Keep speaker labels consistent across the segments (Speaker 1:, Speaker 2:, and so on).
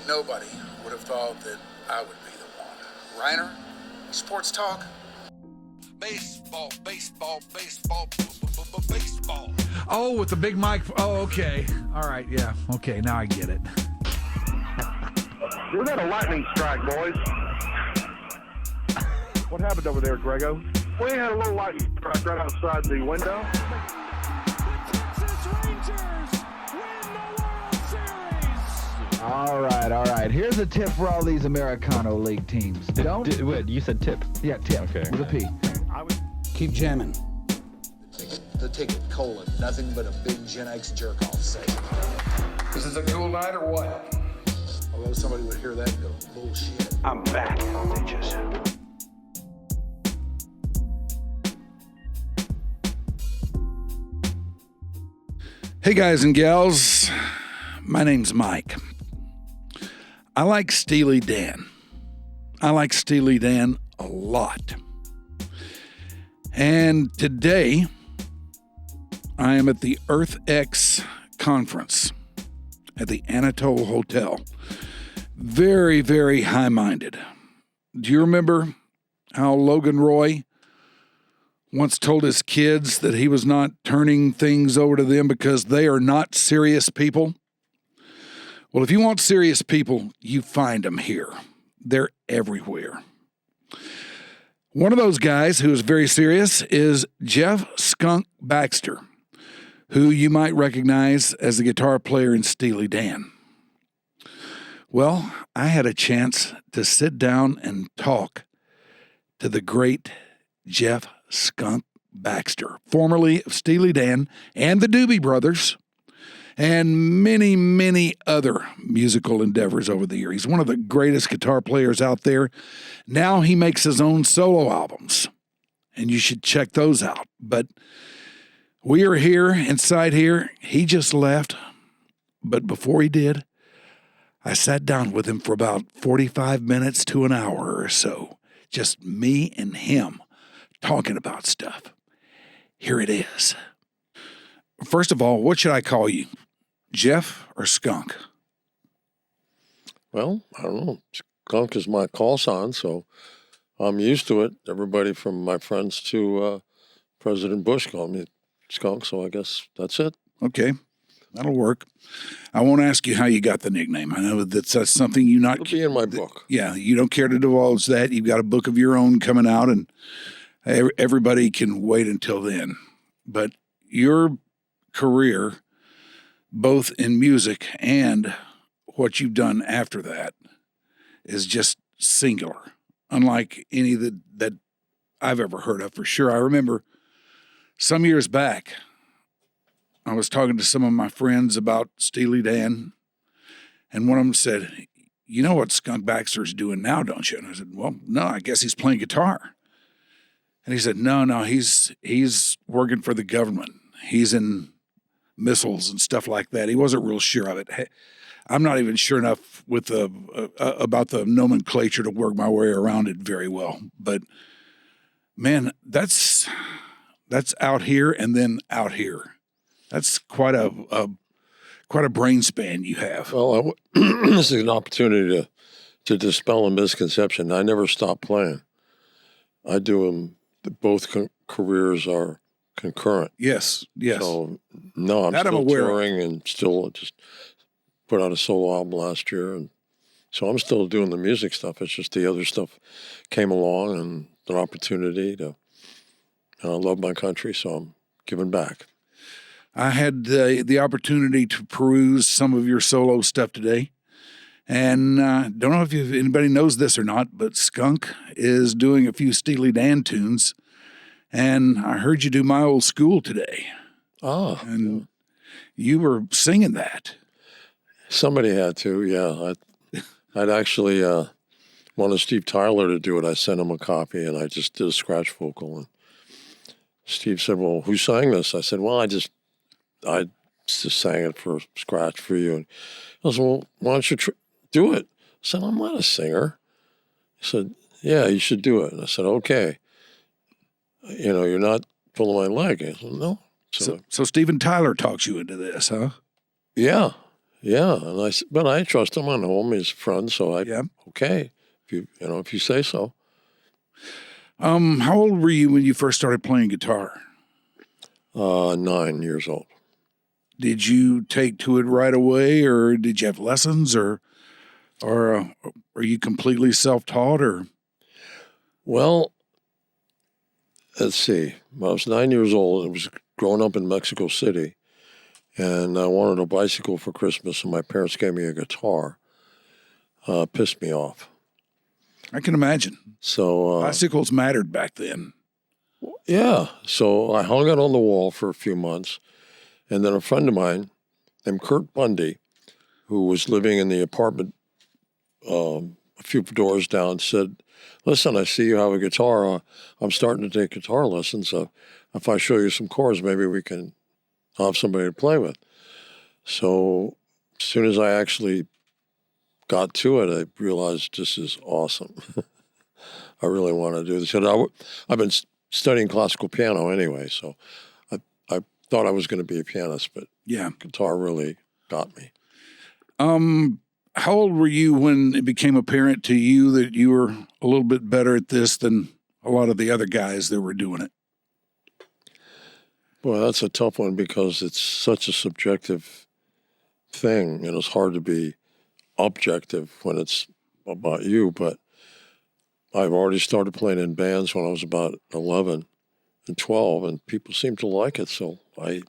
Speaker 1: Nobody would have thought that I would be the one. Rhyner, sports talk.
Speaker 2: Baseball, baseball, baseball, baseball.
Speaker 3: Oh, with the big mic. Oh, okay. All right, yeah. Okay, now I get it.
Speaker 4: We got a lightning strike, boys. What happened over there, Grego? We had a little lightning strike right outside the window.
Speaker 5: The Texas Rangers win the World Series.
Speaker 6: All right. Here's a tip for all these Americano League teams.
Speaker 7: Wait, you said tip?
Speaker 6: Yeah, tip.
Speaker 7: Okay.
Speaker 6: With a P.
Speaker 8: Keep jamming.
Speaker 9: The ticket, colon, nothing but a big Gen X jerk-off sale.
Speaker 1: This is a cool night or what? Although somebody would hear that and go, bullshit.
Speaker 8: I'm back, bitches.
Speaker 3: Hey, guys and gals. My name's Mike. I like Steely Dan. I like Steely Dan a lot. And today, I am at the EarthX Conference at the Anatole Hotel. Very, very high-minded. Do you remember how Logan Roy once told his kids that he was not turning things over to them because they are not serious people? Well, if you want serious people, you find them here. They're everywhere. One of those guys who is very serious is Jeff Skunk Baxter, who you might recognize as the guitar player in Steely Dan. Well, I had a chance to sit down and talk to the great Jeff Skunk Baxter, formerly of Steely Dan and the Doobie Brothers, and many, many other musical endeavors over the years. He's one of the greatest guitar players out there. Now he makes his own solo albums, and you should check those out. But we are here, inside here. He just left, but before he did, I sat down with him for about 45 minutes to an hour or so. Just me and him talking about stuff. Here it is. First of all, what should I call you? Jeff or Skunk?
Speaker 7: Well, I don't know. Skunk is my call sign, so I'm used to it. Everybody from my friends to President Bush called me Skunk, so I guess that's it.
Speaker 3: Okay, that'll work. I won't ask you how you got the nickname. I know that's something you not...
Speaker 7: It'll be in my book.
Speaker 3: Yeah, you don't care to divulge that. You've got a book of your own coming out, and everybody can wait until then. But your career, both in music and what you've done after that, is just singular, unlike any that I've ever heard of, for sure. I remember some years back, I was talking to some of my friends about Steely Dan, and one of them said, "You know what Skunk Baxter's doing now, don't you?" And I said, "Well, no, I guess he's playing guitar." And he said, No, he's working for the government. He's in missiles and stuff like that. He wasn't real sure of it. Hey, I'm not even sure enough with about the nomenclature to work my way around it very well. But man, that's out here and then out here. That's quite a brain span you have.
Speaker 7: Well, this is an opportunity to dispel a misconception. I never stop playing. I do them. Both careers are concurrent.
Speaker 3: Yes.
Speaker 7: So, no, I'm still touring and still just put out a solo album last year. And so I'm still doing the music stuff. It's just the other stuff came along and an opportunity to, and I love my country, so I'm giving back.
Speaker 3: I had the opportunity to peruse some of your solo stuff today. And don't know if anybody knows this or not, but Skunk is doing a few Steely Dan tunes. And I heard you do My Old School today.
Speaker 7: Oh.
Speaker 3: And you were singing that.
Speaker 7: Somebody had to, yeah. I'd actually wanted Steve Tyler to do it. I sent him a copy, and I just did a scratch vocal. And Steve said, "Well, who sang this?" I said, "Well, I just sang it for scratch for you." And I said, "Well, why don't you do it?" I said, "I'm not a singer." He said, "Yeah, you should do it." And I said, "Okay. You're not pulling my leg." I said, "No."
Speaker 3: So Steven Tyler talks you into this, huh?
Speaker 7: Yeah. Yeah, and but I trust him. I know him. He's a friend, so okay. If you say so.
Speaker 3: How old were you when you first started playing guitar?
Speaker 7: 9 years old.
Speaker 3: Did you take to it right away, or did you have lessons, or are you completely self-taught, or?
Speaker 7: Well, let's see. When I was 9 years old, I was growing up in Mexico City, and I wanted a bicycle for Christmas, and my parents gave me a guitar. Pissed me off.
Speaker 3: I can imagine.
Speaker 7: So
Speaker 3: bicycles mattered back then.
Speaker 7: Yeah. So I hung it on the wall for a few months, and then a friend of mine named Kurt Bundy, who was living in the apartment a few doors down, said, "Listen, I see you have a guitar. I'm starting to take guitar lessons. If I show you some chords, maybe we can have somebody to play with." So as soon as I actually got to it, I realized this is awesome. I really want to do this. And I've been studying classical piano anyway, so I thought I was going to be a pianist, but guitar really got me.
Speaker 3: How old were you when it became apparent to you that you were a little bit better at this than a lot of the other guys that were doing it?
Speaker 7: Well, that's a tough one because it's such a subjective thing, and it's hard to be objective when it's about you. But I've already started playing in bands when I was about 11 and 12, and people seem to like it. So I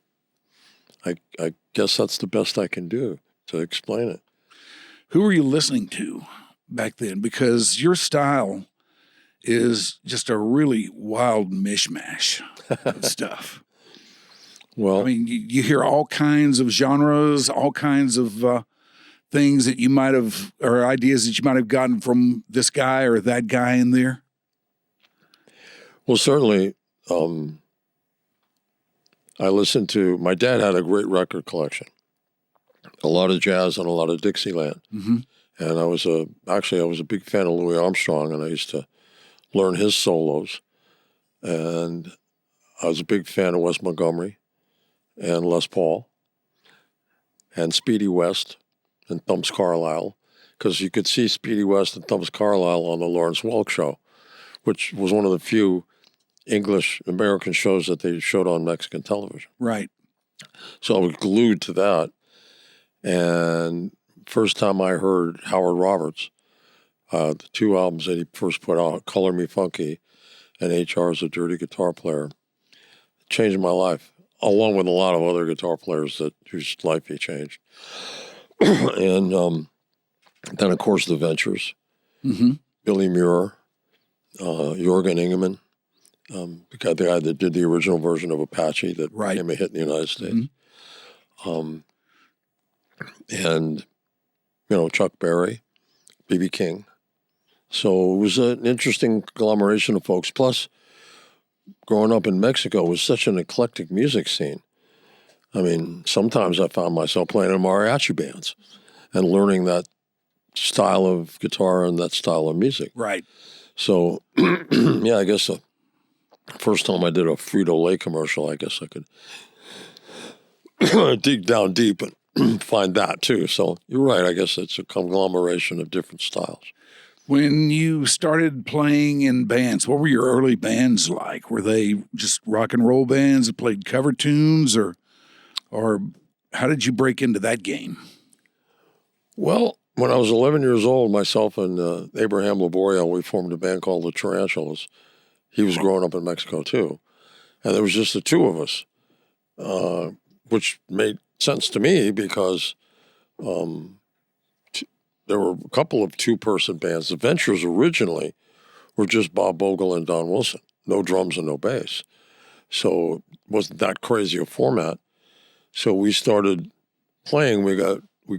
Speaker 7: guess that's the best I can do to explain it.
Speaker 3: Who were you listening to back then? Because your style is just a really wild mishmash of stuff.
Speaker 7: Well,
Speaker 3: I mean, you hear all kinds of genres, all kinds of things that you might have, or ideas that you might have gotten from this guy or that guy in there.
Speaker 7: Well, certainly, I listened to, my dad had a great record collection, a lot of jazz and a lot of Dixieland.
Speaker 3: Mm-hmm.
Speaker 7: And I was a big fan of Louis Armstrong, and I used to learn his solos. And I was a big fan of Wes Montgomery and Les Paul and Speedy West and Thumbs Carlisle, because you could see Speedy West and Thumbs Carlisle on the Lawrence Welk show, which was one of the few English-American shows that they showed on Mexican television.
Speaker 3: Right.
Speaker 7: So I was glued to that. And first time I heard Howard Roberts, the two albums that he first put out, Color Me Funky and HR as a Dirty Guitar Player, changed my life, along with a lot of other guitar players whose life he changed. And then, of course, The Ventures,
Speaker 3: mm-hmm.
Speaker 7: Billy Muir, Jorgen Ingemann, the guy that did the original version of Apache that became a hit in the United States. Mm-hmm. And, Chuck Berry, B.B. King. So it was an interesting conglomeration of folks. Plus, growing up in Mexico was such an eclectic music scene. I mean, sometimes I found myself playing in mariachi bands and learning that style of guitar and that style of music.
Speaker 3: Right.
Speaker 7: So, yeah, I guess the first time I did a Frito-Lay commercial, I guess I could dig down deep and find that too. So you're right. I guess it's a conglomeration of different styles.
Speaker 3: When you started playing in bands, what were your early bands like? Were they just rock and roll bands that played cover tunes, or how did you break into that game?
Speaker 7: Well, when I was 11 years old, myself and Abraham Laboria, we formed a band called the Tarantulas. He was growing up in Mexico too. And there was just the two of us, which made sense to me because there were a couple of two-person bands. The Ventures originally were just Bob Bogle and Don Wilson, no drums and no bass. So it wasn't that crazy a format. So we started playing. We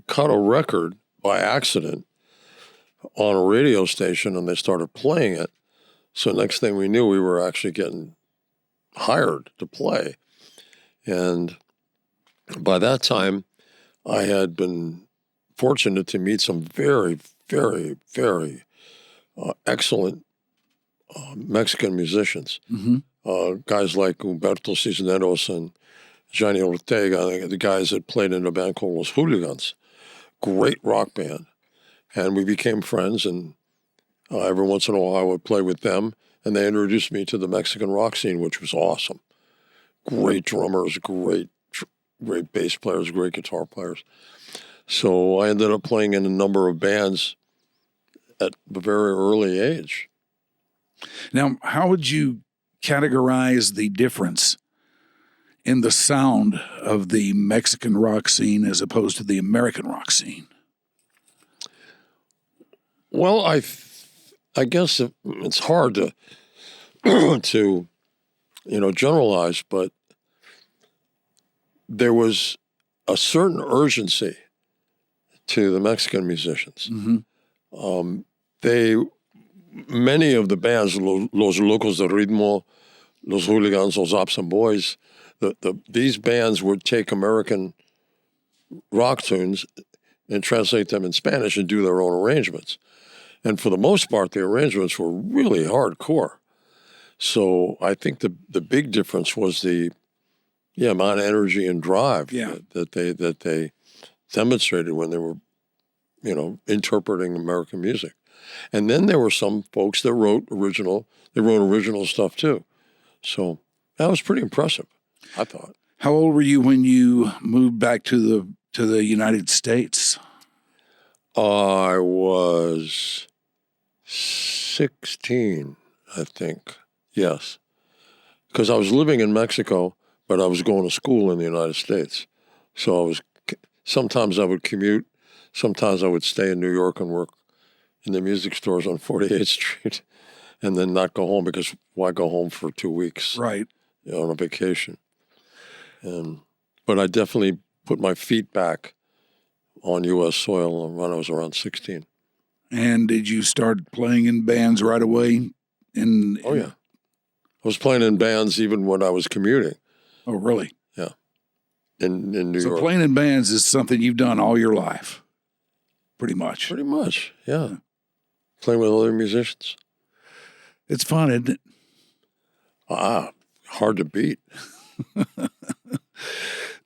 Speaker 7: cut a record by accident on a radio station, and they started playing it. So next thing we knew, we were actually getting hired to play. And by that time, I had been fortunate to meet some very, very, very excellent Mexican musicians.
Speaker 3: Mm-hmm.
Speaker 7: Guys like Humberto Cisneros and Johnny Ortega, the guys that played in a band called Los Hooligans. great rock band. And we became friends, and every once in a while I would play with them, and they introduced me to the Mexican rock scene, which was awesome. Great drummers, great bass players, great guitar players. So I ended up playing in a number of bands at a very early age.
Speaker 3: Now, how would you categorize the difference in the sound of the Mexican rock scene as opposed to the American rock scene?
Speaker 7: Well, I guess it's hard to to generalize, but there was a certain urgency to the Mexican musicians.
Speaker 3: Mm-hmm.
Speaker 7: Many of the bands, Los Locos de Ritmo, Los Hooligans, Los Opson Boys, these bands would take American rock tunes and translate them in Spanish and do their own arrangements. And for the most part, the arrangements were really hardcore. So I think the big difference was the amount of energy and drive that they demonstrated when they were, interpreting American music. And then there were some folks that wrote original stuff too. So that was pretty impressive, I thought.
Speaker 3: How old were you when you moved back to the United States?
Speaker 7: I was 16, I think. Yes. Because I was living in Mexico, but I was going to school in the United States. So sometimes I would commute, sometimes I would stay in New York and work in the music stores on 48th Street and then not go home, because why go home for 2 weeks?
Speaker 3: Right.
Speaker 7: On a vacation. But I definitely put my feet back on U.S. soil when I was around 16.
Speaker 3: And did you start playing in bands right away?
Speaker 7: Oh, yeah. I was playing in bands even when I was commuting.
Speaker 3: Oh, really?
Speaker 7: Yeah. In New York.
Speaker 3: So playing in bands is something you've done all your life, pretty much.
Speaker 7: Pretty much, yeah. Playing with other musicians.
Speaker 3: It's fun, isn't it?
Speaker 7: Hard to beat.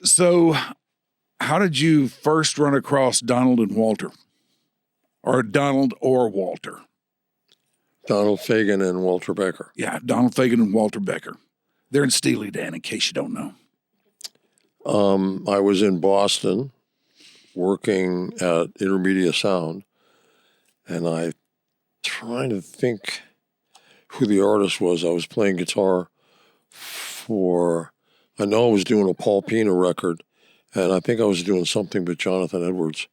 Speaker 3: So how did you first run across Donald and Walter? Or Donald or Walter?
Speaker 7: Donald Fagen and Walter Becker.
Speaker 3: Yeah, Donald Fagen and Walter Becker. They're in Steely Dan, in case you don't know.
Speaker 7: I was in Boston working at Intermedia Sound, and I trying to think who the artist was. I was playing guitar I know I was doing a Paul Pina record, and I think I was doing something with Jonathan Edwards.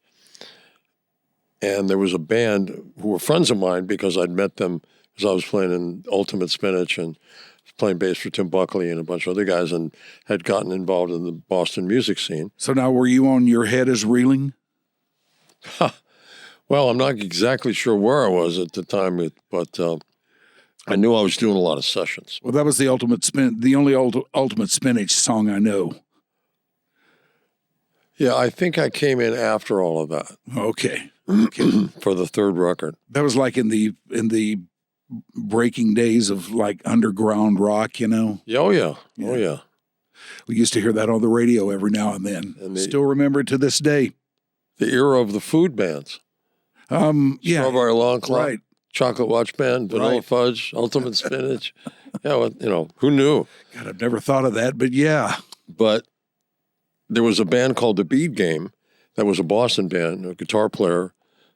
Speaker 7: And there was a band who were friends of mine because I'd met them as I was playing in Ultimate Spinach and playing bass for Tim Buckley and a bunch of other guys, and had gotten involved in the Boston music scene.
Speaker 3: So now were you on Your Head is Reeling?
Speaker 7: Well, I'm not exactly sure where I was at the time, but I knew I was doing a lot of sessions.
Speaker 3: Well, that was the only Ultimate Spinach song I know.
Speaker 7: Yeah, I think I came in after all of that.
Speaker 3: Okay.
Speaker 7: For the third record.
Speaker 3: That was like in the breaking days of like underground rock,
Speaker 7: Oh, yeah. Oh, yeah.
Speaker 3: We used to hear that on the radio every now and then. And still remember it to this day.
Speaker 7: The era of the food bands.
Speaker 3: Yeah.
Speaker 7: Strawberry Alarm Clock,
Speaker 3: right.
Speaker 7: Chocolate Watch Band, Vanilla Fudge, Ultimate Spinach. Yeah, well, who knew?
Speaker 3: God, I've never thought of that, but yeah.
Speaker 7: But there was a band called The Bead Game that was a Boston band, a guitar player,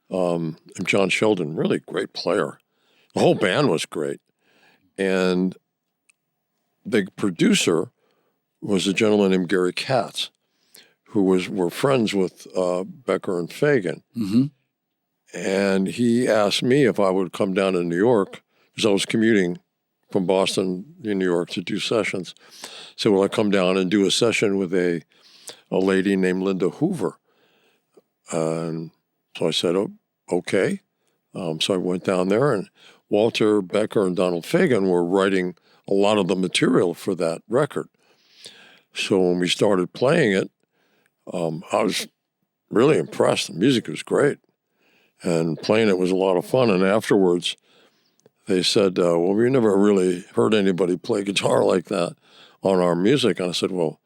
Speaker 7: and John Sheldon, really great player. The whole band was great. And the producer was a gentleman named Gary Katz, who were friends with Becker and Fagen.
Speaker 3: Mm-hmm.
Speaker 7: And he asked me if I would come down to New York, because I was commuting from Boston to New York to do sessions. So will I come down and do a session with a lady named Linda Hoover? And so I said, oh, okay. So I went down there, and Walter Becker and Donald Fagen were writing a lot of the material for that record. So when we started playing it, I was really impressed. The music was great. And playing it was a lot of fun. And afterwards, they said, well, we never really heard anybody play guitar like that on our music. And I said, well,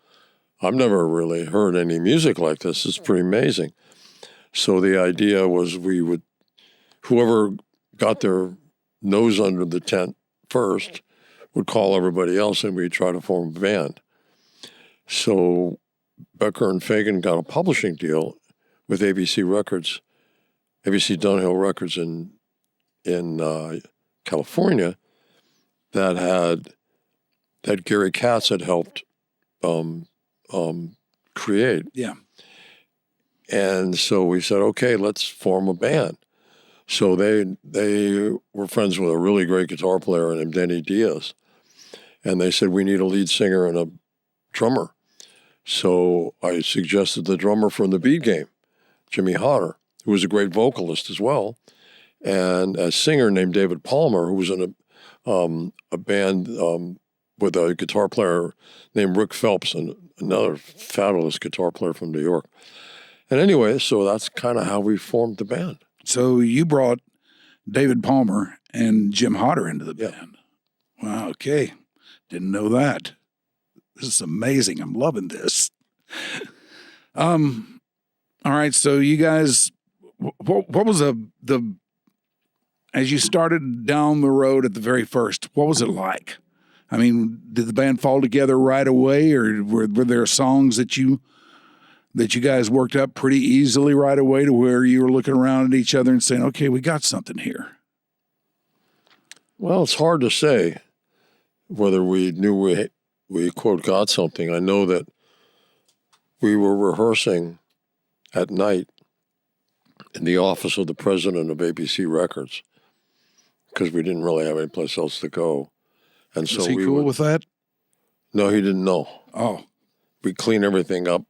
Speaker 7: I've never really heard any music like this. It's pretty amazing. So the idea was whoever got their nose under the tent first would call everybody else, and we'd try to form a band. So Becker and Fagan got a publishing deal with ABC Records, ABC Dunhill Records in California, that Gary Katz had helped create.
Speaker 3: Yeah.
Speaker 7: And so we said, okay, let's form a band. So they were friends with a really great guitar player named Denny Diaz. And they said, we need a lead singer and a drummer. So I suggested the drummer from the Beat Game, Jimmy Hodder, who was a great vocalist as well, and a singer named David Palmer, who was in a band with a guitar player named Rick Phelps, and another fabulous guitar player from New York. And anyway, so that's kind of how we formed the band.
Speaker 3: So you brought David Palmer and Jim Hodder into the band. Wow, okay. Didn't know that. This is amazing. I'm loving this. All right, so you guys, what was the as you started down the road at the very first, what was it like? I mean, did the band fall together right away, or were there songs that you guys worked up pretty easily right away to where you were looking around at each other and saying, okay, we got something here?
Speaker 7: Well, it's hard to say whether we knew we quote got something. I know that we were rehearsing at night in the office of the president of ABC Records because we didn't really have any place else to go. And so
Speaker 3: was he cool with that?
Speaker 7: No, he didn't know.
Speaker 3: Oh.
Speaker 7: We'd clean everything up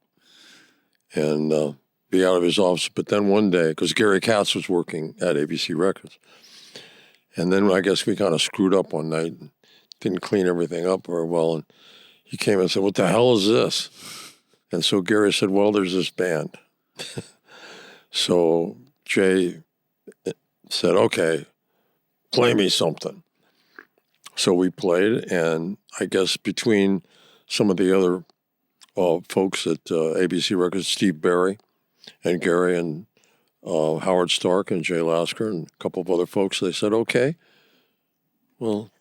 Speaker 7: and be out of his office. But then one day, because Gary Katz was working at ABC Records, and then I guess we kind of screwed up one night and didn't clean everything up very well. And he came and said, what the hell is this? And so Gary said, well, there's this band. So Jay said, okay, play me something. So we played, and I guess between some of the other folks at ABC Records, Steve Barry and Gary and Howard Stark and Jay Lasker and a couple of other folks, they said, okay, well,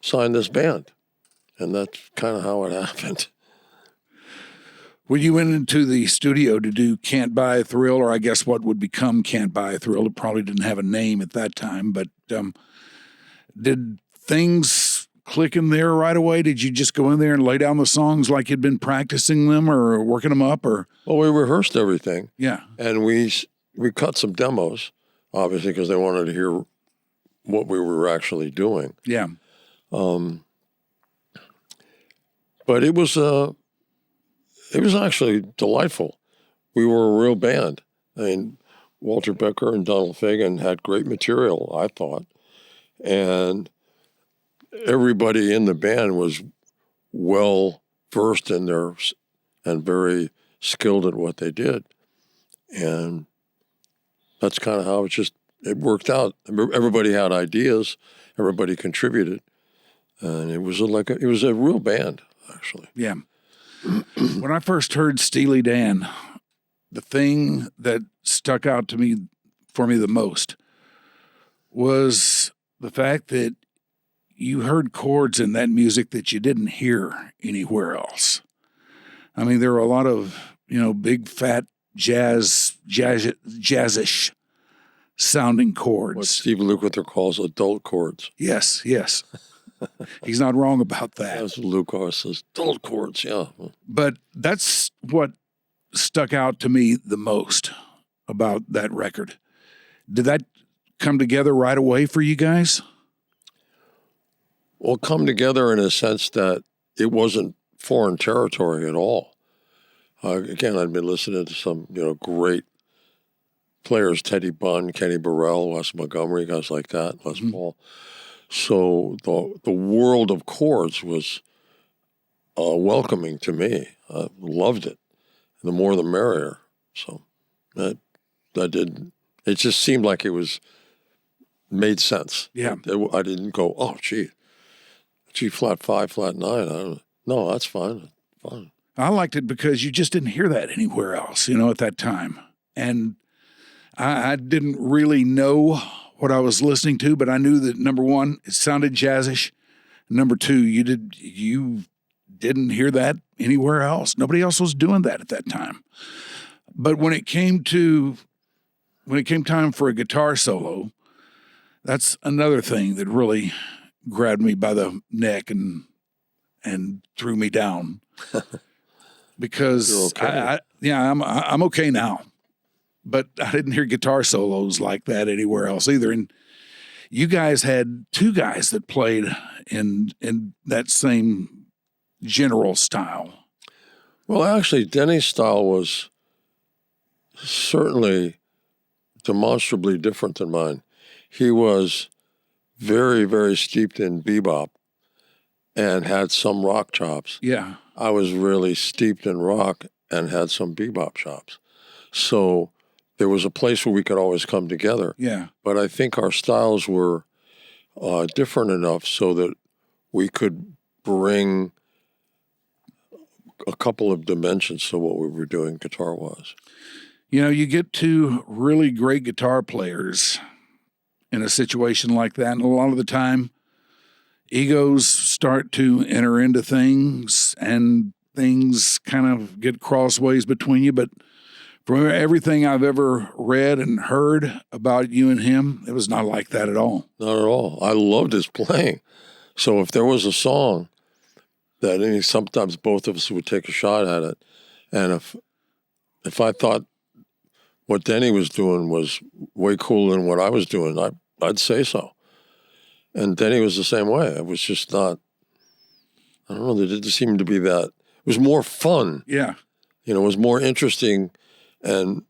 Speaker 7: sign this band. And that's kind of how it happened.
Speaker 3: When you went into the studio to do Can't Buy a Thrill, or I guess what would become Can't Buy a Thrill, it probably didn't have a name at that time, but did things click in there right away? Did you just go in there and lay down the songs like you'd been practicing them or working them up? Or
Speaker 7: Well, we rehearsed everything.
Speaker 3: Yeah.
Speaker 7: And we cut some demos, obviously, because they wanted to hear what we were actually doing.
Speaker 3: Yeah.
Speaker 7: But it was actually delightful. We were a real band. I mean, Walter Becker and Donald Fagen had great material, I thought. And everybody in the band was well versed in and very skilled at what they did. And that's kind of how it worked out. Everybody had ideas, everybody contributed. And it was a real band, actually.
Speaker 3: Yeah. When I first heard Steely Dan, the thing that stuck out for me the most was the fact that you heard chords in that music that you didn't hear anywhere else. I mean, there were a lot of, big fat jazzish sounding chords.
Speaker 7: What Steve Lukather calls adult chords.
Speaker 3: Yes. He's not wrong about that.
Speaker 7: That's what Luke says, adult chords, yeah.
Speaker 3: But that's what stuck out to me the most about that record. Did that come together right away for you guys?
Speaker 7: Well, come together in a sense that it wasn't foreign territory at all. Again, I'd been listening to some, great players, Teddy Bunn, Kenny Burrell, Wes Montgomery, guys like that, Les Paul. So the world of chords was welcoming to me. I loved it. The more the merrier. So it just seemed like it made sense.
Speaker 3: Yeah.
Speaker 7: I didn't go, oh, G flat 5, flat 9. No, that's fine.
Speaker 3: I liked it because you just didn't hear that anywhere else, at that time. And I didn't really know what I was listening to, but I knew that number one, it sounded jazzish. Number two, you didn't hear that anywhere else. Nobody else was doing that at that time. But when it came time for a guitar solo, that's another thing that really grabbed me by the neck and threw me down. Because
Speaker 7: You're okay.
Speaker 3: I'm okay now. But I didn't hear guitar solos like that anywhere else either. And you guys had two guys that played in that same general style.
Speaker 7: Well, actually, Denny's style was certainly demonstrably different than mine. He was very, very steeped in bebop and had some rock chops.
Speaker 3: Yeah.
Speaker 7: I was really steeped in rock and had some bebop chops. So there was a place where we could always come together.
Speaker 3: Yeah.
Speaker 7: But I think our styles were different enough so that we could bring a couple of dimensions to what we were doing guitar-wise.
Speaker 3: You know, you get two really great guitar players in a situation like that, and a lot of the time, egos start to enter into things, and things kind of get crossways between you. But from everything I've ever read and heard about you and him, it was not like that at all.
Speaker 7: Not at all. I loved his playing. So if there was a song that sometimes both of us would take a shot at it, and if I thought what Denny was doing was way cooler than what I was doing, I'd say so. And Denny was the same way. It was just not, I don't know, there didn't seem to be that. It was more fun.
Speaker 3: Yeah.
Speaker 7: You know, it was more interesting. And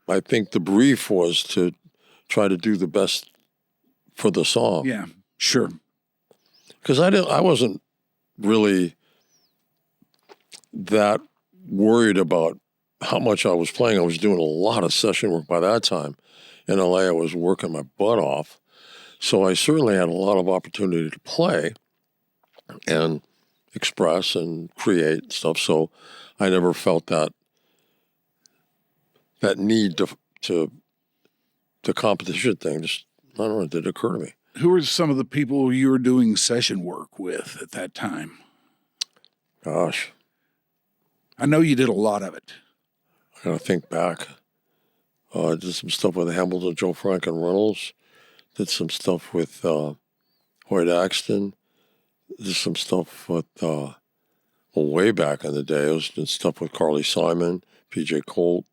Speaker 7: I think the brief was to try to do the best for the song.
Speaker 3: Yeah, sure.
Speaker 7: Because I wasn't really that worried about how much I was playing. I was doing a lot of session work by that time. In LA, I was working my butt off. So I certainly had a lot of opportunity to play and express and create stuff. So I never felt that need to the competition thing. Just, I don't know, it did occur to me.
Speaker 3: Who were some of the people you were doing session work with at that time?
Speaker 7: Gosh,
Speaker 3: I know you did a lot of it.
Speaker 7: I gotta think back. I did some stuff with Hamilton, Joe Frank, and Reynolds. Did some stuff with Hoyt Axton. Did some stuff with, way back in the day, I was doing stuff with Carly Simon, PJ Colt.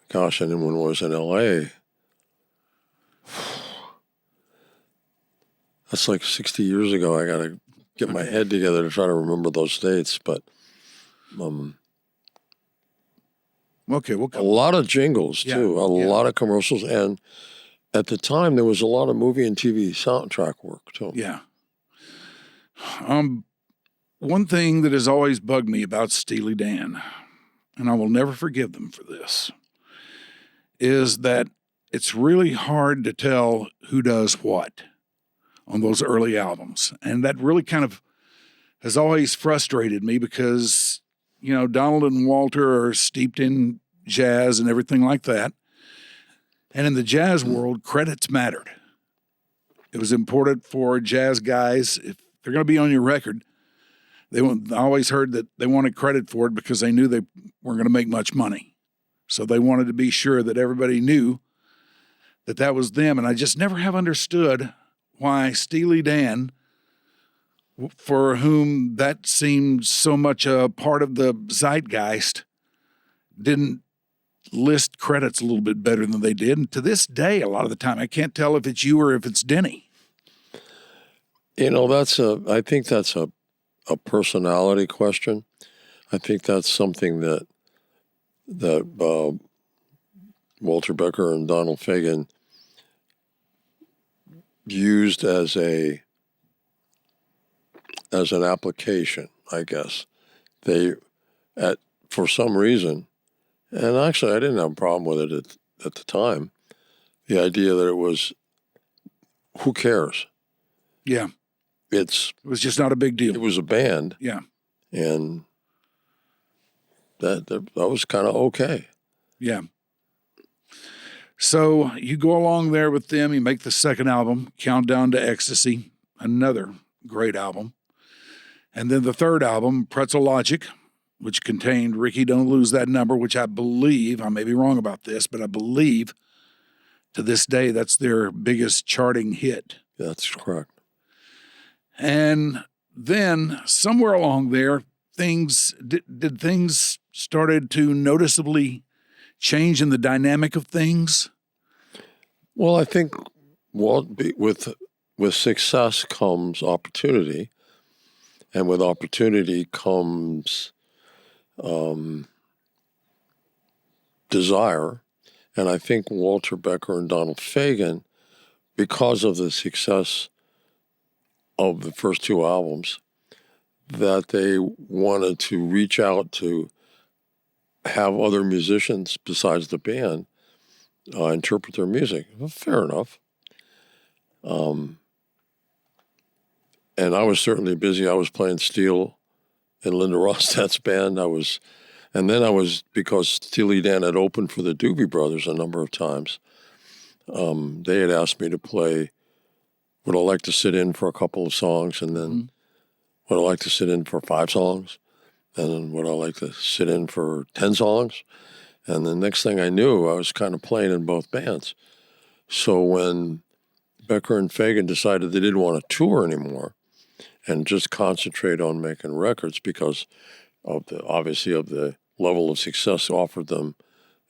Speaker 7: Gosh, and then when I was in LA, that's like 60 years ago. I got to get my head together to try to remember those dates. But
Speaker 3: Okay, we'll
Speaker 7: a
Speaker 3: come.
Speaker 7: lot of jingles,
Speaker 3: Yeah,
Speaker 7: too. A
Speaker 3: yeah.
Speaker 7: lot of commercials. And at the time, there was a lot of movie and TV soundtrack work, too.
Speaker 3: Yeah. One thing that has always bugged me about Steely Dan, and I will never forgive them for this, is that it's really hard to tell who does what on those early albums. And that really kind of has always frustrated me because, you know, Donald and Walter are steeped in jazz and everything like that. And in the jazz world, credits mattered. It was important for jazz guys, if they're going to be on your record, I always heard that they wanted credit for it because they knew they weren't going to make much money. So they wanted to be sure that everybody knew that that was them. And I just never have understood why Steely Dan, for whom that seemed so much a part of the zeitgeist, didn't list credits a little bit better than they did. And to this day, a lot of the time, I can't tell if it's you or if it's Denny.
Speaker 7: You know, I think that's a personality question. I think that's something that Walter Becker and Donald Fagen used as an application, I guess. For some reason, and actually I didn't have a problem with it at the time, the idea that it was, who cares?
Speaker 3: Yeah.
Speaker 7: It
Speaker 3: was just not a big deal.
Speaker 7: It was a band.
Speaker 3: Yeah.
Speaker 7: And that was kind of okay.
Speaker 3: Yeah. So you go along there with them. You make the second album, Countdown to Ecstasy, another great album. And then the third album, Pretzel Logic, which contained Ricky Don't Lose That Number, which I believe, I may be wrong about this, but I believe to this day that's their biggest charting hit.
Speaker 7: That's correct.
Speaker 3: And then somewhere along there, did things started to noticeably change in the dynamic of things?
Speaker 7: Well, I think with success comes opportunity, and with opportunity comes desire. And I think Walter Becker and Donald Fagen, because of the success of the first two albums, that they wanted to reach out to have other musicians besides the band interpret their music. Well, fair enough. And I was certainly busy. I was playing steel in Linda Ronstadt's band. Because Steely Dan had opened for the Doobie Brothers a number of times, they had asked me to play, would I like to sit in for a couple of songs, and then would I like to sit in for 5 songs, and then would I like to sit in for 10 songs? And the next thing I knew, I was kind of playing in both bands. So when Becker and Fagen decided they didn't want to tour anymore and just concentrate on making records because of the level of success offered them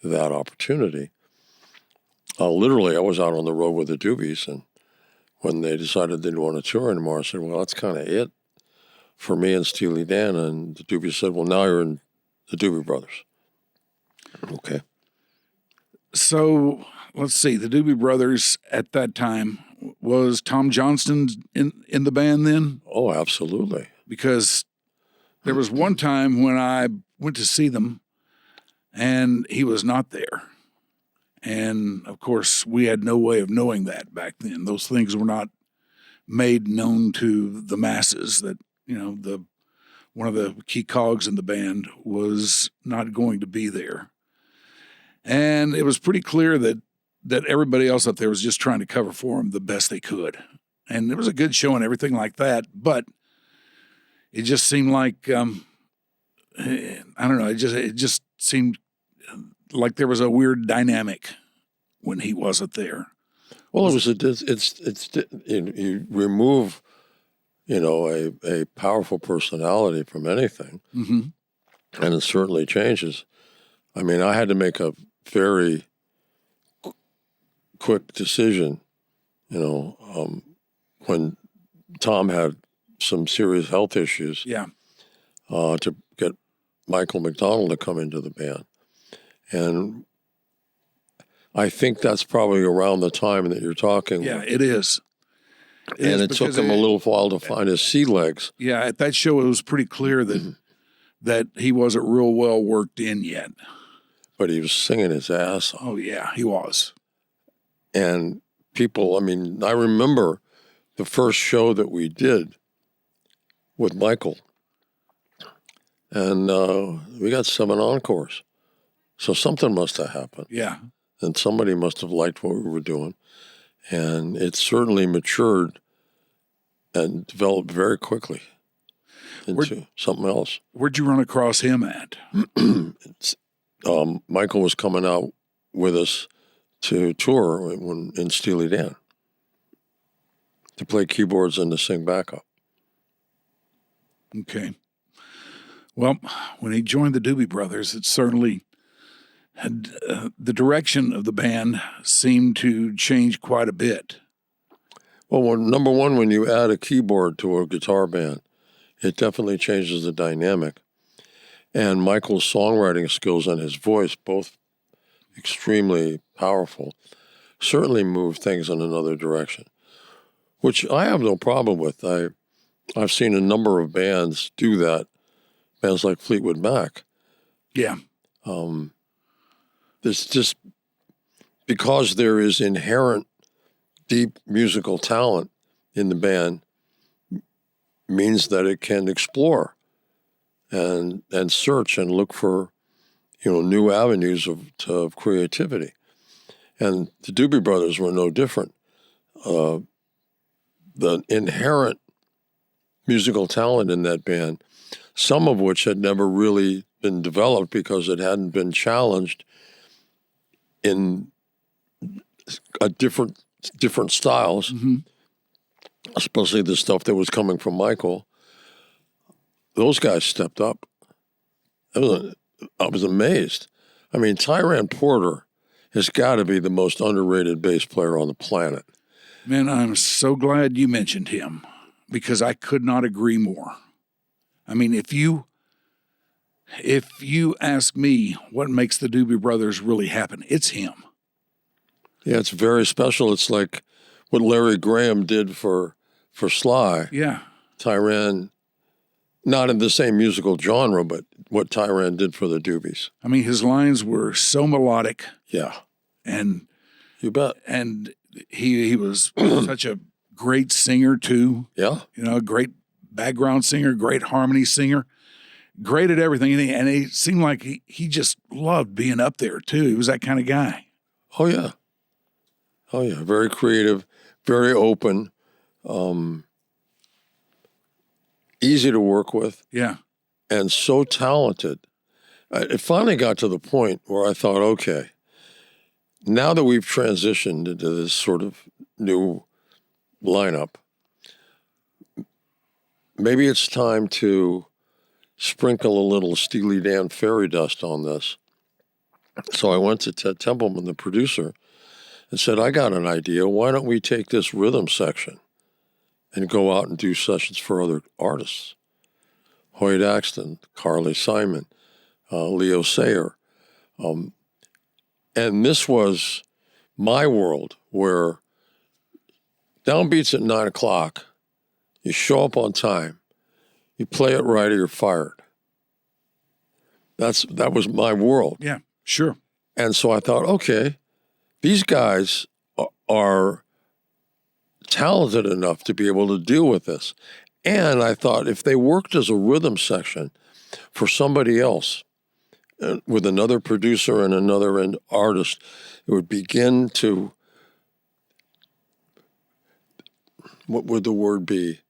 Speaker 7: that opportunity, literally I was out on the road with the Doobies, and when they decided they didn't want to tour anymore, I said, well, that's kind of it for me and Steely Dan. And the Doobies said, well, now you're in the Doobie Brothers. Okay.
Speaker 3: So let's see. The Doobie Brothers at that time, was Tom Johnston in the band then?
Speaker 7: Oh, absolutely.
Speaker 3: Because there was one time when I went to see them and he was not there. And of course, we had no way of knowing that back then. Those things were not made known to the masses that, one of the key cogs in the band was not going to be there. And it was pretty clear that everybody else up there was just trying to cover for him the best they could. And it was a good show and everything like that, but it just seemed like, I don't know, it just seemed like there was a weird dynamic when he wasn't there.
Speaker 7: Well, you remove, a powerful personality from anything, and it certainly changes. I mean, I had to make a very quick decision, when Tom had some serious health issues, to get Michael McDonald to come into the band. And I think that's probably around the time that you're talking.
Speaker 3: Yeah, it is.
Speaker 7: It took him a little while to find his sea legs.
Speaker 3: Yeah, at that show, it was pretty clear that he wasn't real well worked in yet.
Speaker 7: But he was singing his ass off.
Speaker 3: Oh, yeah, he was.
Speaker 7: And people, I remember the first show that we did with Michael, and we got 7 encores. So something must have happened.
Speaker 3: Yeah.
Speaker 7: And somebody must have liked what we were doing. And it certainly matured and developed very quickly into something else.
Speaker 3: Where'd you run across him at?
Speaker 7: Michael was coming out with us to tour in Steely Dan to play keyboards and to sing backup.
Speaker 3: Okay. Well, when he joined the Doobie Brothers, it certainly had, the direction of the band seemed to change quite a bit.
Speaker 7: Well, number one, when you add a keyboard to a guitar band, it definitely changes the dynamic. And Michael's songwriting skills and his voice, both extremely powerful, certainly moved things in another direction, which I have no problem with. I've seen a number of bands do that, bands like Fleetwood Mac.
Speaker 3: Yeah.
Speaker 7: It's just because there is inherent deep musical talent in the band means that it can explore and search and look for new avenues of creativity. And the Doobie Brothers were no different. The inherent musical talent in that band, some of which had never really been developed because it hadn't been challenged in different styles, especially the stuff that was coming from Michael. Those guys stepped up. I was amazed. I mean, Tyran Porter has got to be the most underrated bass player on the planet.
Speaker 3: Man, I'm so glad you mentioned him because I could not agree more. I mean, if you ask me what makes the Doobie Brothers really happen, it's him.
Speaker 7: Yeah, it's very special. It's like what Larry Graham did for Sly.
Speaker 3: Yeah.
Speaker 7: Tyran, not in the same musical genre, but what Tyran did for the Doobies.
Speaker 3: I mean, his lines were so melodic.
Speaker 7: Yeah.
Speaker 3: And
Speaker 7: you bet.
Speaker 3: And he was such a great singer too.
Speaker 7: Yeah.
Speaker 3: A great background singer, great harmony singer, great at everything. And he seemed like he just loved being up there too. He was that kind of guy.
Speaker 7: Oh, yeah. Oh, yeah. Very creative, very open, easy to work with.
Speaker 3: Yeah.
Speaker 7: And so talented. It finally got to the point where I thought, okay, now that we've transitioned into this sort of new lineup, maybe it's time to sprinkle a little Steely Dan fairy dust on this. So I went to Ted Templeman, the producer, and said, I got an idea. Why don't we take this rhythm section and go out and do sessions for other artists? Hoyt Axton, Carly Simon, Leo Sayer. And this was my world where downbeats at 9 o'clock, you show up on time, you play it right or you're fired. That was my world.
Speaker 3: Yeah, sure.
Speaker 7: And so I thought, okay, these guys are talented enough to be able to deal with this. And I thought if they worked as a rhythm section for somebody else, with another producer and another artist, it would begin to, what would the word be?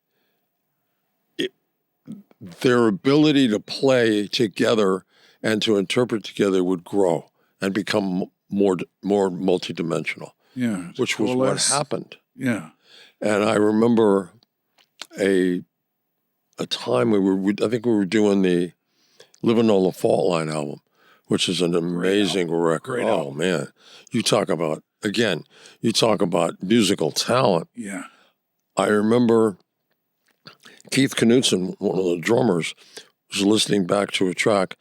Speaker 7: Their ability to play together and to interpret together would grow and become more multidimensional.
Speaker 3: Yeah,
Speaker 7: which was what happened.
Speaker 3: Yeah,
Speaker 7: and I remember a time I think we were doing the Living on the Fault Line album, which is an amazing record. Oh man, you talk about musical talent.
Speaker 3: Yeah,
Speaker 7: I remember Keith Knutson, one of the drummers, was listening back to a track.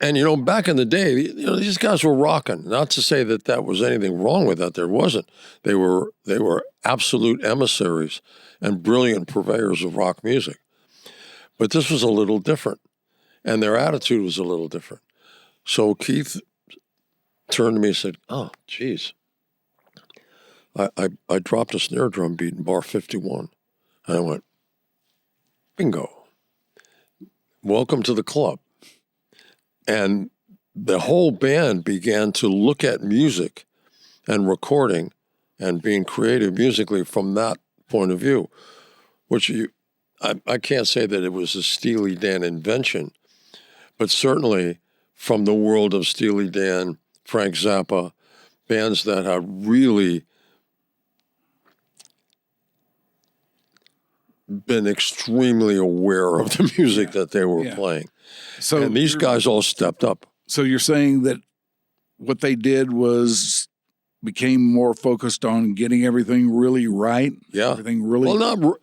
Speaker 7: And, back in the day, these guys were rocking. Not to say that that was anything wrong with that. There wasn't. They were absolute emissaries and brilliant purveyors of rock music. But this was a little different. And their attitude was a little different. So Keith turned to me and said, oh, geez. I dropped a snare drum beat in bar 51. And I went, bingo. Welcome to the club. And the whole band began to look at music and recording and being creative musically from that point of view, which I can't say that it was a Steely Dan invention, but certainly from the world of Steely Dan, Frank Zappa, bands that had really been extremely aware of the music that they were playing. And these guys all stepped up.
Speaker 3: So you're saying that what they did became more focused on getting everything really right?
Speaker 7: Yeah.
Speaker 3: Everything really...
Speaker 7: Well, not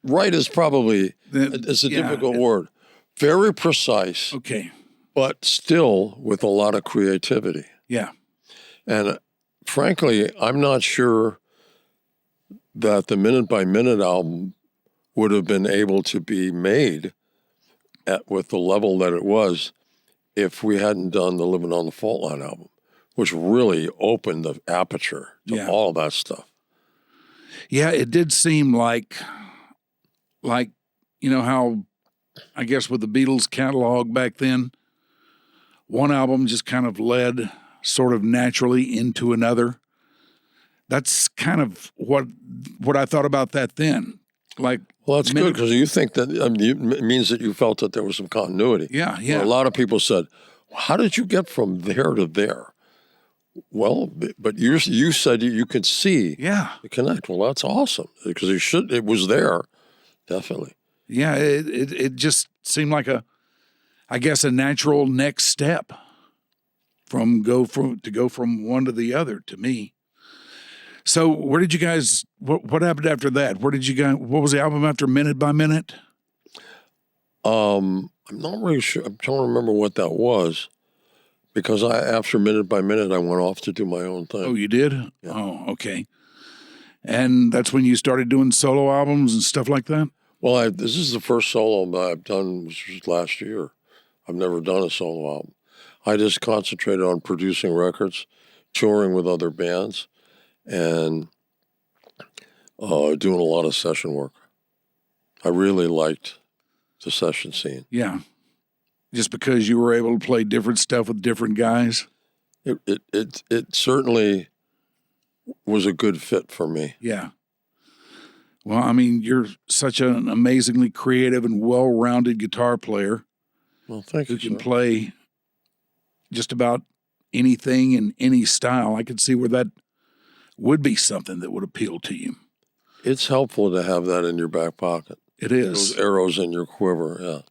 Speaker 7: right is probably, it's a difficult word. Very precise.
Speaker 3: Okay.
Speaker 7: But still with a lot of creativity.
Speaker 3: Yeah.
Speaker 7: And frankly, I'm not sure that the Minute by Minute album would have been able to be made with the level that it was if we hadn't done the Living on the Fault Line album, which really opened the aperture to all of that stuff.
Speaker 3: Yeah, it did seem like how, I guess with the Beatles catalog back then, one album just kind of led sort of naturally into another. That's kind of what I thought about that then. Like,
Speaker 7: well, that's good because you think that it means that you felt that there was some continuity.
Speaker 3: Yeah, yeah.
Speaker 7: Well, a lot of people said, "How did you get from there to there?" Well, but you said you could see the connect. Well, that's awesome because it was there, definitely.
Speaker 3: Yeah, it just seemed like a natural next step to go from one to the other to me. So where did you guys, what happened after that? What was the album after Minute by Minute?
Speaker 7: I'm not really sure. I'm trying to remember what that was because after Minute by Minute, I went off to do my own thing.
Speaker 3: Oh, you did?
Speaker 7: Yeah.
Speaker 3: Oh, okay. And that's when you started doing solo albums and stuff like that?
Speaker 7: Well, this is the first solo that I've done, which was last year. I've never done a solo album. I just concentrated on producing records, touring with other bands, and doing a lot of session work. I really liked the session scene.
Speaker 3: Yeah. Just because you were able to play different stuff with different guys?
Speaker 7: It certainly was a good fit for me.
Speaker 3: Yeah. Well, I mean, you're such an amazingly creative and well-rounded guitar player.
Speaker 7: Well, thank you,
Speaker 3: who can
Speaker 7: sir.
Speaker 3: play just about anything in any style. I could see where that would be something that would appeal to you.
Speaker 7: It's helpful to have that in your back pocket.
Speaker 3: It is.
Speaker 7: Those arrows in your quiver, yeah.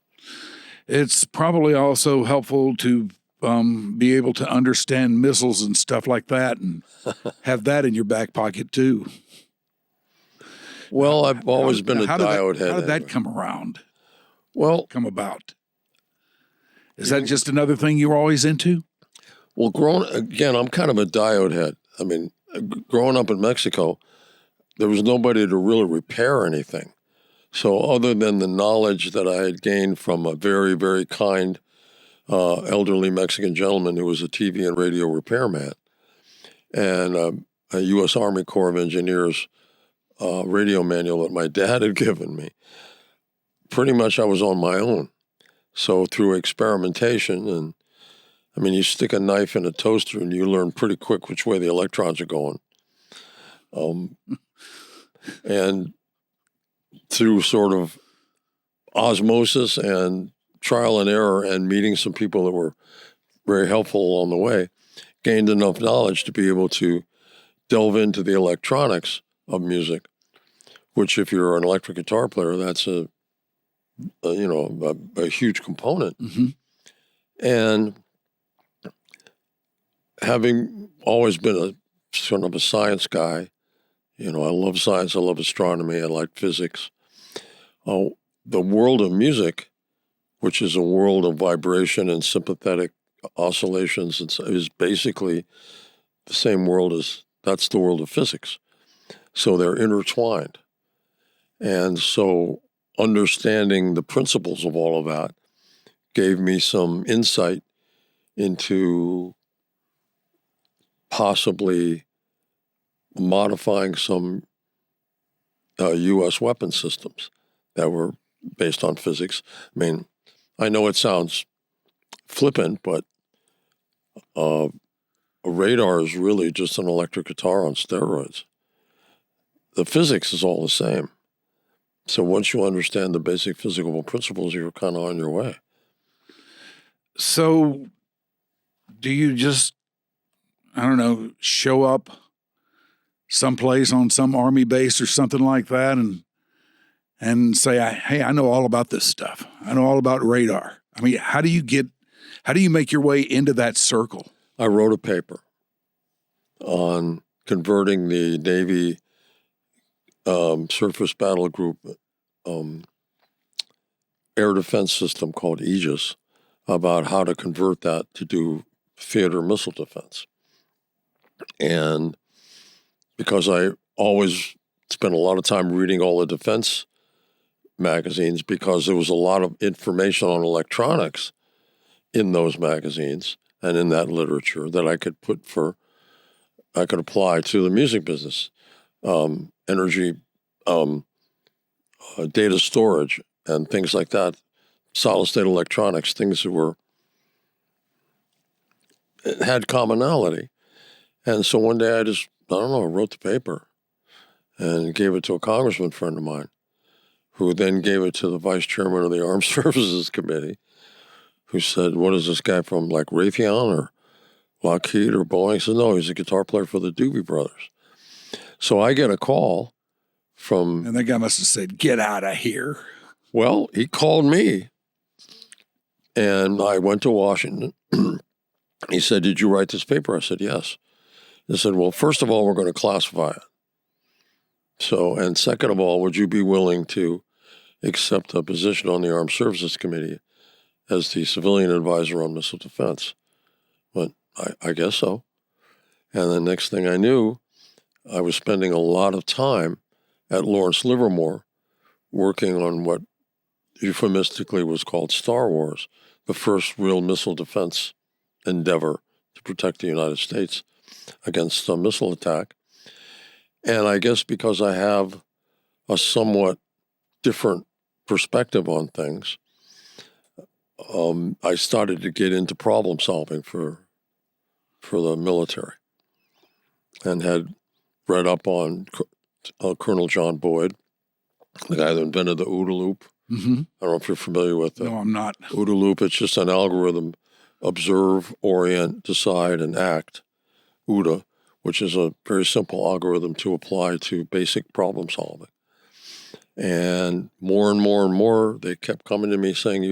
Speaker 3: It's probably also helpful to be able to understand missiles and stuff like that and have that in your back pocket too.
Speaker 7: Well, I've always been a diode head.
Speaker 3: How did that come around?
Speaker 7: Well,
Speaker 3: come about? Is that just another thing you were always into?
Speaker 7: Well, I'm kind of a diode head. I mean, growing up in Mexico, there was nobody to really repair anything. So other than the knowledge that I had gained from a very, very kind elderly Mexican gentleman who was a TV and radio repairman and a U.S. Army Corps of Engineers radio manual that my dad had given me, pretty much I was on my own. So through experimentation, and I mean, you stick a knife in a toaster and you learn pretty quick which way the electrons are going. And through sort of osmosis and trial and error and meeting some people that were very helpful along the way, gained enough knowledge to be able to delve into the electronics of music, which if you're an electric guitar player, that's a huge component.
Speaker 3: Mm-hmm.
Speaker 7: And having always been a sort of a science guy, I love science, I love astronomy, I like physics. The world of music, which is a world of vibration and sympathetic oscillations, is basically the same world that's the world of physics. So they're intertwined. And so understanding the principles of all of that gave me some insight into possibly modifying some U.S. weapon systems that were based on physics. I mean, I know it sounds flippant, but a radar is really just an electric guitar on steroids. The physics is all the same. So once you understand the basic physical principles, you're kind of on your way.
Speaker 3: So do you just, show up someplace on some Army base or something like that and say, hey, I know all about this stuff. I know all about radar. I mean, how do you make your way into that circle?
Speaker 7: I wrote a paper on converting the Navy surface battle group air defense system called Aegis about how to convert that to do theater missile defense. And because I always spent a lot of time reading all the defense magazines because there was a lot of information on electronics in those magazines and in that literature that I could apply to the music business, energy, data storage, and things like that, solid state electronics, things that were it had commonality. And so one day I wrote the paper and gave it to a congressman friend of mine, who then gave it to the vice chairman of the Armed Services Committee, who said, what is this guy from, like, Raytheon or Lockheed or Boeing? I said, no, he's a guitar player for the Doobie Brothers. So I get a call from...
Speaker 3: And that guy must have said, get out of here.
Speaker 7: Well, he called me, and I went to Washington. He said, did you write this paper? I said, yes. He said, well, first of all, we're going to classify it. So, and second of all, would you be willing to accept a position on the Armed Services Committee as the civilian advisor on missile defense? But I guess so. And the next thing I knew, I was spending a lot of time at Lawrence Livermore working on what euphemistically was called Star Wars, the first real missile defense endeavor to protect the United States against a missile attack. And I guess because I have a somewhat different perspective on things, I started to get into problem solving for the military, and had read up on Colonel John Boyd, the guy that invented the OODA loop.
Speaker 3: Mm-hmm.
Speaker 7: I don't know if you're familiar with it.
Speaker 3: No, I'm not.
Speaker 7: OODA loop, it's just an algorithm: observe, orient, decide, and act. OODA, which is a very simple algorithm to apply to basic problem solving. And more, they kept coming to me saying,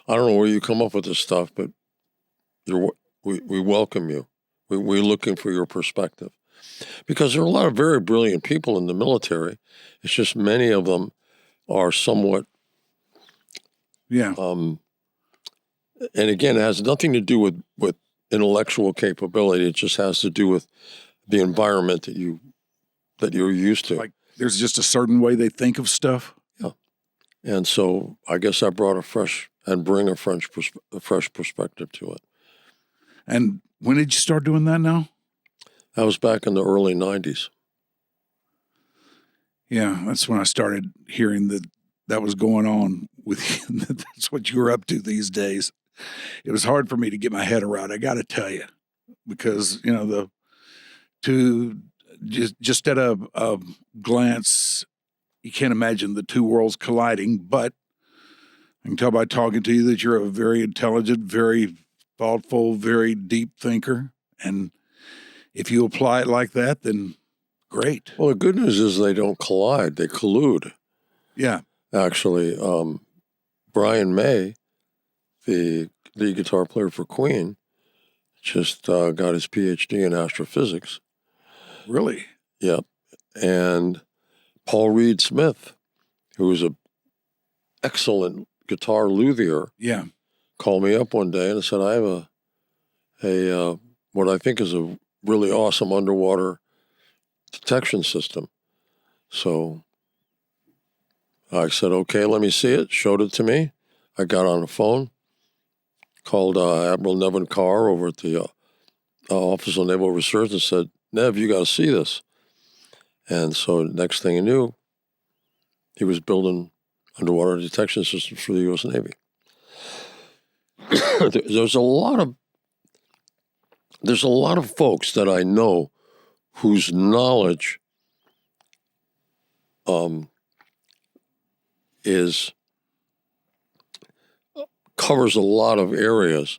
Speaker 7: I don't know where you come up with this stuff, but we welcome you. We're looking for your perspective. Because there are a lot of very brilliant people in the military. It's just many of them are somewhat...
Speaker 3: Yeah.
Speaker 7: And again, it has nothing to do with intellectual capability. It just has to do with the environment that you're used to.
Speaker 3: Like there's just a certain way they think of stuff.
Speaker 7: Yeah. And so I guess I brought a fresh perspective to it.
Speaker 3: And when did you start doing that now?
Speaker 7: That was back in the early 90s.
Speaker 3: Yeah, that's when I started hearing that was going on with you. That's what you were up to these days. It was hard for me to get my head around, I got to tell you, because, just at a glance, you can't imagine the two worlds colliding, but I can tell by talking to you that you're a very intelligent, very thoughtful, very deep thinker. And if you apply it like that, then great.
Speaker 7: Well, the good news is they don't collide, they collude.
Speaker 3: Yeah.
Speaker 7: Actually, Brian May, the lead guitar player for Queen, just got his PhD in astrophysics.
Speaker 3: Really?
Speaker 7: Yep. And Paul Reed Smith, who is an excellent guitar luthier,
Speaker 3: yeah,
Speaker 7: called me up one day and said, I have a what I think is a really awesome underwater detection system. So I said, okay, let me see it. Showed it to me. I got on the phone, called Admiral Nevin Carr over at the Office of Naval Research and said, Nev, you got to see this. And so next thing I knew, he was building underwater detection systems for the U.S. Navy. There's a lot of folks that I know whose knowledge covers a lot of areas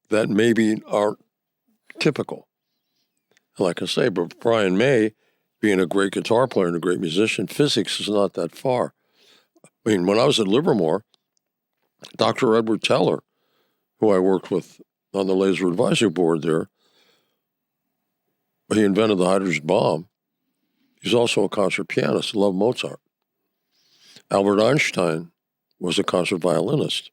Speaker 7: that maybe aren't typical. Like I say, but Brian May, being a great guitar player and a great musician, physics is not that far. I mean, when I was at Livermore, Dr. Edward Teller, who I worked with on the Laser Advisory Board there, he invented the hydrogen bomb. He's also a concert pianist, loved Mozart. Albert Einstein was a concert violinist.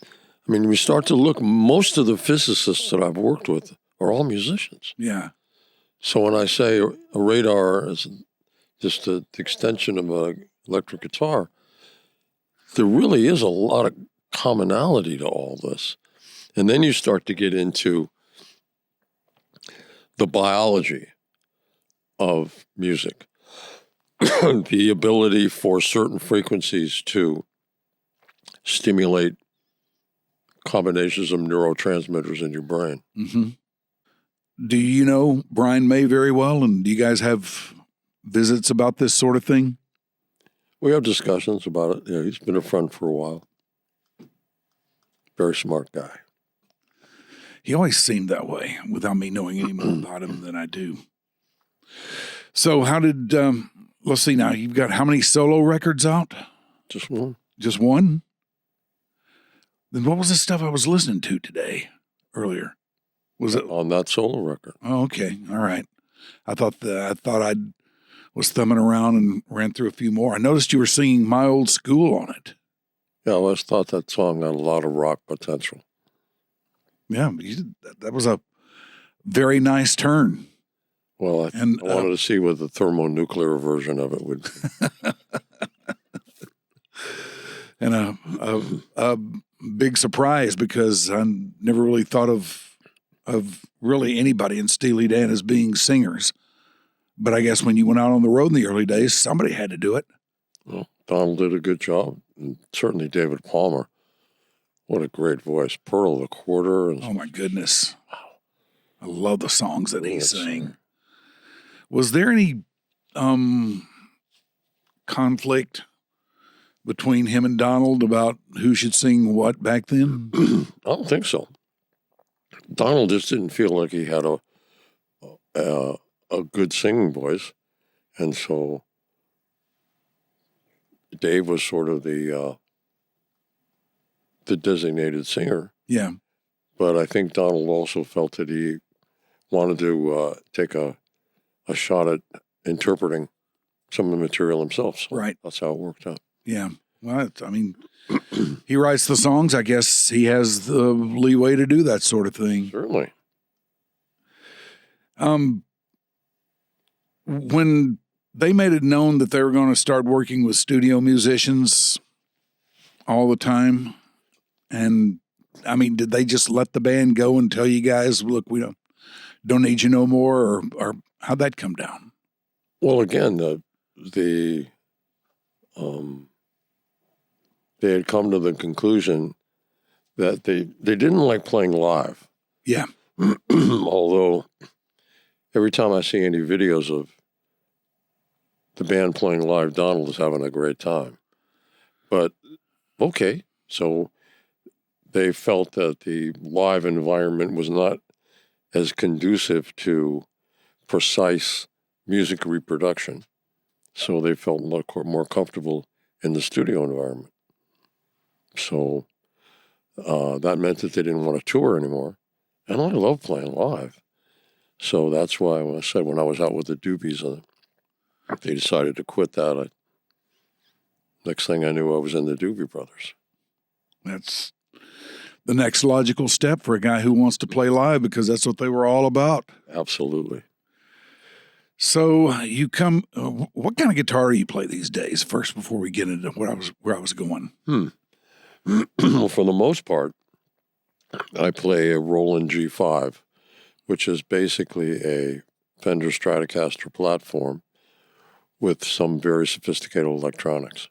Speaker 7: I mean, we start to look, most of the physicists that I've worked with are all musicians.
Speaker 3: Yeah.
Speaker 7: So when I say a radar is just the extension of an electric guitar, there really is a lot of commonality to all this. And then you start to get into the biology of music, the ability for certain frequencies to stimulate combinations of neurotransmitters in your brain.
Speaker 3: Mm-hmm. Do you know Brian May very well, and do you guys have visits about this sort of thing?
Speaker 7: We have discussions about it. Yeah, he's been a friend for a while. Very smart guy.
Speaker 3: He always seemed that way without me knowing any more about him than I do. So how did, let's see now, you've got how many solo records out?
Speaker 7: Just one.
Speaker 3: Just one? Then what was the stuff I was listening to today, earlier? Was it
Speaker 7: on that solo record?
Speaker 3: Oh, okay. All right. I thought I was thumbing around and ran through a few more. I noticed you were singing My Old School on it.
Speaker 7: Yeah, I always thought that song had a lot of rock potential.
Speaker 3: Yeah, that was a very nice turn.
Speaker 7: Well, I wanted to see what the thermonuclear version of it would be.
Speaker 3: And a big surprise, because I never really thought of really anybody in Steely Dan as being singers. But I guess when you went out on the road in the early days, somebody had to do it.
Speaker 7: Well, Donald did a good job, and certainly David Palmer. What a great voice. Pearl of the Quarter. And
Speaker 3: oh, my goodness. I love the songs that he sang. Was there any conflict between him and Donald about who should sing what back then?
Speaker 7: I don't think so. Donald just didn't feel like he had a good singing voice, and so Dave was sort of the designated singer.
Speaker 3: Yeah.
Speaker 7: But I think Donald also felt that he wanted to take a shot at interpreting some of the material himself. So
Speaker 3: right.
Speaker 7: That's how it worked out.
Speaker 3: Yeah. Well, I mean, he writes the songs. I guess he has the leeway to do that sort of thing.
Speaker 7: Certainly.
Speaker 3: When they made it known that they were going to start working with studio musicians all the time, and I mean, did they just let the band go and tell you guys, look, we don't need you no more, or how'd that come down?
Speaker 7: Well, again, they had come to the conclusion that they didn't like playing live.
Speaker 3: Yeah.
Speaker 7: Although every time I see any videos of the band playing live, Donald is having a great time. But, okay, so they felt that the live environment was not as conducive to precise music reproduction. So they felt more comfortable in the studio environment. So that meant that they didn't want to tour anymore. And I love playing live. So that's why I said when I was out with the Doobies, they decided to quit that. Next thing I knew, I was in the Doobie Brothers.
Speaker 3: That's the next logical step for a guy who wants to play live, because that's what they were all about.
Speaker 7: Absolutely.
Speaker 3: So you come. What kind of guitar do you play these days? First, before we get into where I was going.
Speaker 7: Well, for the most part, I play a Roland G5, which is basically a Fender Stratocaster platform with some very sophisticated electronics.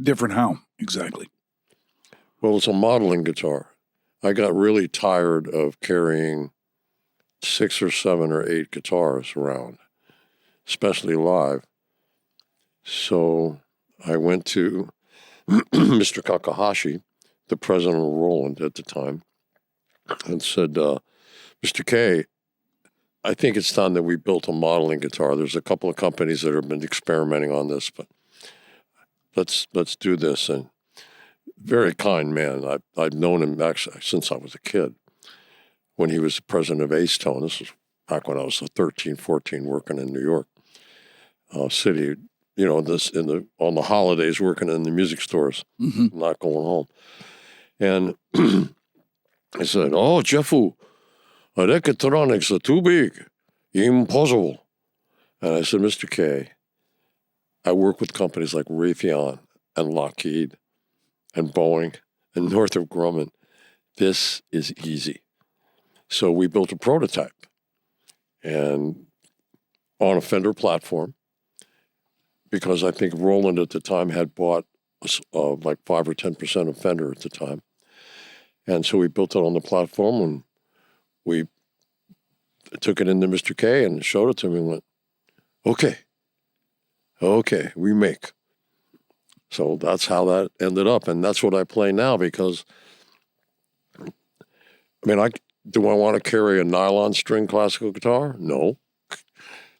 Speaker 3: Different how, exactly?
Speaker 7: Well, it's a modeling guitar. I got really tired of carrying 6 or 7 or 8 guitars around, especially live. So I went to Mr. Kakahashi, the president of Roland at the time, and said, Mr. K, I think it's time that we built a modeling guitar. There's a couple of companies that have been experimenting on this, but let's do this. And very kind man. I've known him actually since I was a kid, when he was the president of Acetone. This was back when I was 13, 14, working in New York City. You know, on the holidays, working in the music stores, not going home. And I said, "Oh, Jeffu, electronics are too big, impossible." And I said, "Mr. K, I work with companies like Raytheon and Lockheed and Boeing and Northrop Grumman. This is easy." So we built a prototype, and on a Fender platform, because I think Roland at the time had bought like 5 or 10% of Fender at the time. And so we built it on the platform, and we I took it into Mr. K and showed it to him and went, okay, we make. So that's how that ended up. And that's what I play now because, I mean, do I want to carry a nylon string classical guitar? No.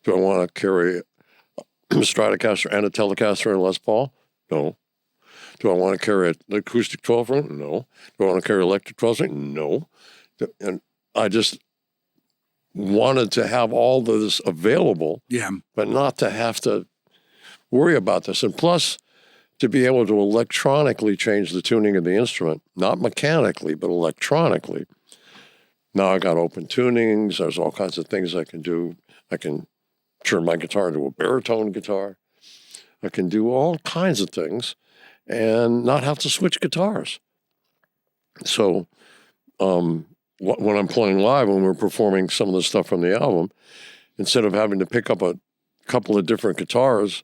Speaker 7: Do I want to carry a Stratocaster and a Telecaster and a Les Paul? No. Do I want to carry an acoustic 12-string? No. Do I want to carry electric 12-string? No. And I just wanted to have all of this available, but not to have to worry about this. And plus, to be able to electronically change the tuning of the instrument, not mechanically, but electronically. Now I got open tunings. There's all kinds of things I can do. I can turn my guitar into a baritone guitar. I can do all kinds of things and not have to switch guitars. So when I'm playing live, when we're performing some of the stuff from the album, instead of having to pick up a couple of different guitars,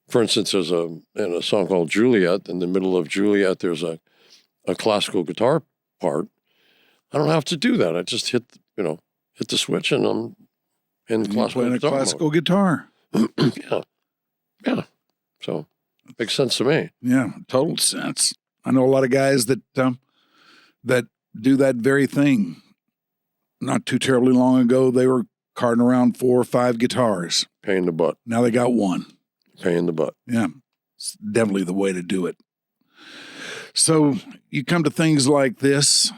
Speaker 7: for instance, there's in a song called Juliet. In the middle of Juliet, there's a classical guitar part. I don't have to do that. I just hit the switch and I'm in classical
Speaker 3: guitar.
Speaker 7: Yeah. So makes sense to me.
Speaker 3: Yeah, total sense. I know a lot of guys that that do that very thing. Not too terribly long ago, they were carting around 4 or 5 guitars.
Speaker 7: Pain in the butt.
Speaker 3: Now they got one.
Speaker 7: Pain in the butt.
Speaker 3: Yeah, it's definitely the way to do it. So you come to things like this.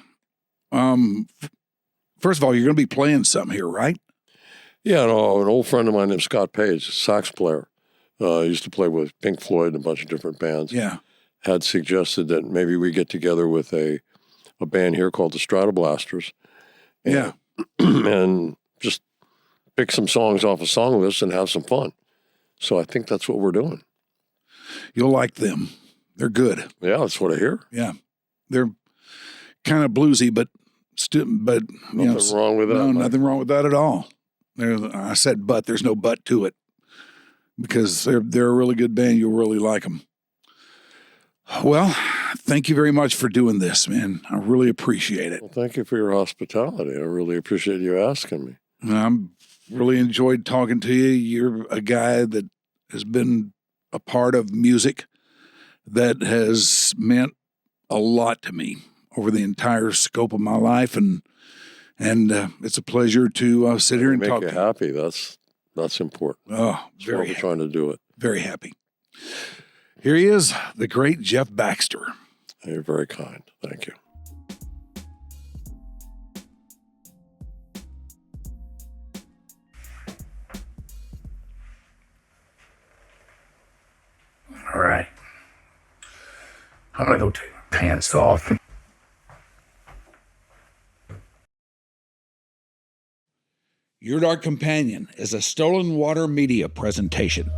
Speaker 3: First of all, you're going to be playing something here, right?
Speaker 7: Yeah, no, an old friend of mine named Scott Page, a sax player, used to play with Pink Floyd and a bunch of different bands.
Speaker 3: Yeah,
Speaker 7: had suggested that maybe we get together with a band here called the Stratoblasters.
Speaker 3: Yeah,
Speaker 7: and just pick some songs off a song list and have some fun. So I think that's what we're doing.
Speaker 3: You'll like them. They're good.
Speaker 7: Yeah, that's what I hear.
Speaker 3: Yeah, they're kind of bluesy, but
Speaker 7: nothing wrong with that.
Speaker 3: No, nothing wrong with that at all. I said, but there's no but to it because they're a really good band. You'll really like them. Well, thank you very much for doing this, man. I really appreciate it.
Speaker 7: Well, thank you for your hospitality. I really appreciate you asking me.
Speaker 3: I'm really enjoyed talking to you. You're a guy that has been a part of music that has meant a lot to me over the entire scope of my life, and it's a pleasure to sit here and talk.
Speaker 7: Make you happy. That's important.
Speaker 3: Oh, very
Speaker 7: happy. Trying to do it.
Speaker 3: Very happy. Here he is, the great Jeff Baxter.
Speaker 7: You're very kind. Thank you.
Speaker 8: All right. I'm going to go take my pants off.
Speaker 3: Your Dark Companion is a Stolen Water Media presentation.